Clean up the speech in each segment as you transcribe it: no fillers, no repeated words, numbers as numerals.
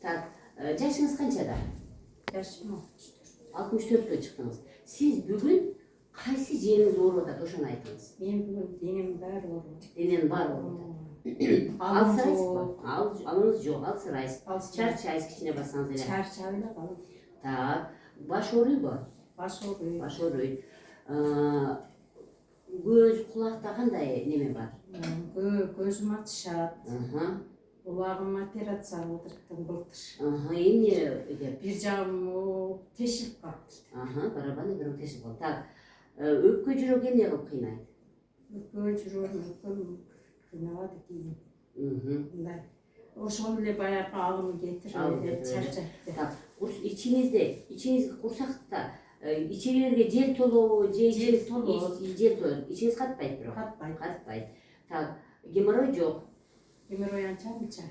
Так, жашыңыз канчада? Жашым 64-кө чыктыңыз. Сиз бүгүн кайсы жериңиз ооруп атат, ошону айтыңыз. Мен бүгүн денем баары ооруп. Денем бар ооруп атат. Алсырайсызбы? Алыңыз жок, алсырайсыз. Чарчайсыз, кичине бассаңыз эле. Чарчап эле калам. Так, баш ооруйбу? Баш ооруйт. Баш ооруйт. Көз, кулакта кандай неме бар? Көзүм ачышат. Кулагым операция кылдырттым былтыр. Эмне деп? Бир жагым тешилип калыптыр. Барабан бирок тешип калды. Так, өпкө жүрөк эмне кылып кыйнайт? Өпкө жүрөм кыйнабады кийин. Мындай. Ошону эле баягы алым кетирип чарчатты. Так, ичиңизде курсакта ичегилерге жел толобу, жел толот. Ичиңиз катпайт бирок. Катпайт. Так, геморрой жок. Геморрой анча-мынча.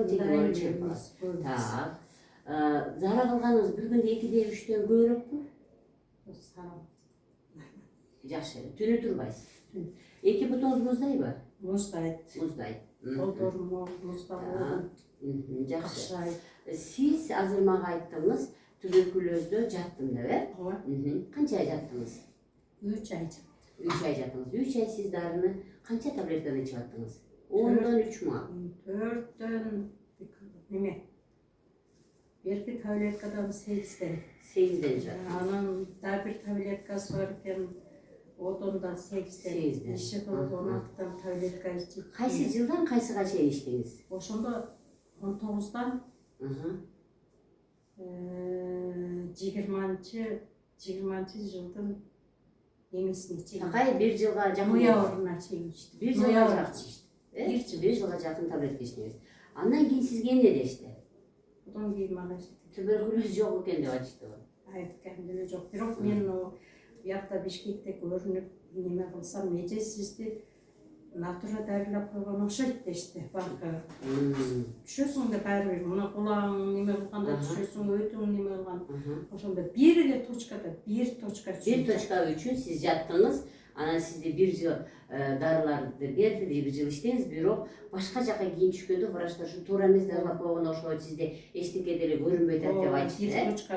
Геморрой жок. Так, зара кылганыңыз бир күндө 2-ден 3-төн көбүрөкпү? Сарам. Жакшы, түнү турбайсыз. Эки бутуңуз муздайбы? Муздайт. Колдорум муздалып. Жакшы. Сиз азыр мага айттыңыз, туберкулезде жаттым деп, Ооба. Канча ай жаттыңыз? 3 ай жаттым. 3 ай жаттыңыз. 3 ай сиз дарыны канча таблетканы ичип аттыңыз? 10-дан 3 4-төн неме? Берки таблеткадан 8-ден. 8-ден жаттыңыз. Анан да бир таблеткасы бар экен. Одон да 8-ден. Иши кылып 16-дан таблетка ичип. Кайсы жылдан кайсыга чейин иштеңиз? Ошондо 19-дан 20-чы жылдын эмесине чейин. Такай бир жылга жакын. Ноябрына чейин иштим. Бир жылга жакын. Бир жылга жакын таблетка иштеңиз. Андан кийин сизге эмне дешти? Одан кийин мага туберкулез жок экен деп айтышты. Айткан деле жок. Бирок мен буякта Бишкекте көрүнүп неме кылсам, эже сизди натура дарылап койгон окшойт дешти. Банка. Түшөсүң да баары бир мына кулагың неме кылганда түшөсүң, өтүң неме кылган. Ошондо бир эле точкада, бир точка үчүн сиз жаттыңыз. Анан сизде бир жыл дарыларды берди, бир жыл иштеңиз, бирок башка жака кийин түшкөндө врачтар ушу туура эмес дарылап койгон окшойт, сизде эчтеке деле көрүнбөй атат деп айтышты. Бир точка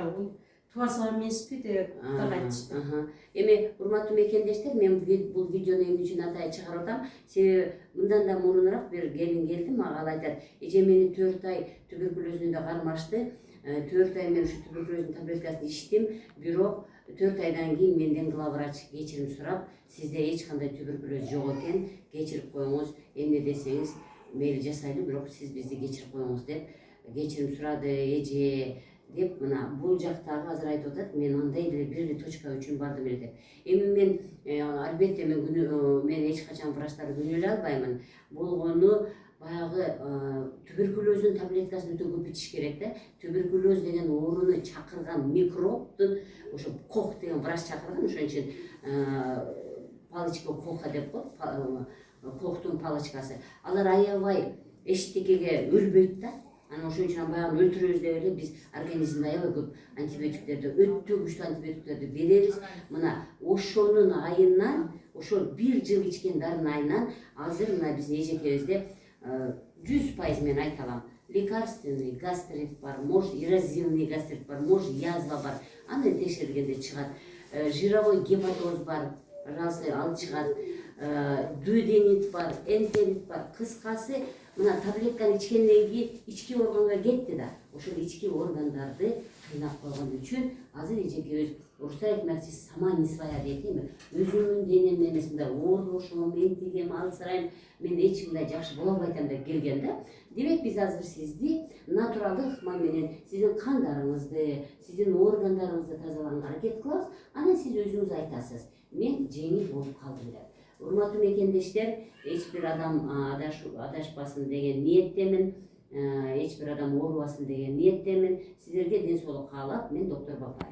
туаса эмеспи деп айтышты. Эми урматтуу мекендештер, мен бул видеону эмне үчүн атай чыгарып атам? Себеби мындан да мурунураак бир келин келди, мага ал айтат: "Эже, мени 4 ай туберкулезүнө кармашты. 4 ай мен ушу туберкулездің таблеткасын иштим, бирок 4 айдан кийин менден главврач кечирим сурап, сизде эч кандай туберкулез жок экен, кечирип коюңуз, эмне десеңиз мейли жасайлы, бирок сиз бизди кечирип коюңуз" деп кечирим сурады эже деп. Мына бул жактагы азыр айтып атат, мен андай деле бир эле точка үчүн бардым эле деп. Эми мен албетте мен эч качан врачтарды күнөөлөй албаймын. Болгону баягы туберкулездің таблеткасын өтө көп ичиш керек да. Туберкулез деген ооруну чакырган микробтун ошо кох деген врач чакырган, ошон үчүн палочка коха деп коет, кохтун палочкасы. Алар аябай эчтекеге өлбөйт да. Анан ошон үчүн баягы өлтүрөбүз деп эле биз организмде аябай көп антибиотиктерди, өтө күчтүү антибиотиктерди беребиз. Мына ошонун айынан, ошо бир жыл ичкен дарынын айынан азыр мына биздин эжекебизде 100% мен айта алам. Лекарственный гастрит бар, может эрозивный гастрит бар, может язва бар. Аны текшергенде чыгат. Жировой гепатоз бар, ал чыгат. Дуоденит бар, энтерит бар. Кыскасы, мына таблетканы ичкенден кийин ички органга кетти да. Ошол ички органдарды кыйнап койгон үчүн азыр эжекебиз орусча айтмакчы сама не своя дейт эми. Өзүмдүн денемден эмес, мындай оорушум, ментигем, алсырайм, мен эч мындай жакшы боло албай атам деп келген да. Демек биз азыр сизди натуралдык ыкма менен сиздин кандарыңызды, сиздин органдарыңызды тазалаганга аракет кылабыз. Анан сиз өзүңүз айтасыз: "Мен жеңил болуп калдым" деп. Урматтуу мекендештер, эч бир адам адашпасын деген ниеттемин. Эч бир адам оорубасын деген ниеттемин. Сиздерге ден соолук каалап, мен доктор Бапаева.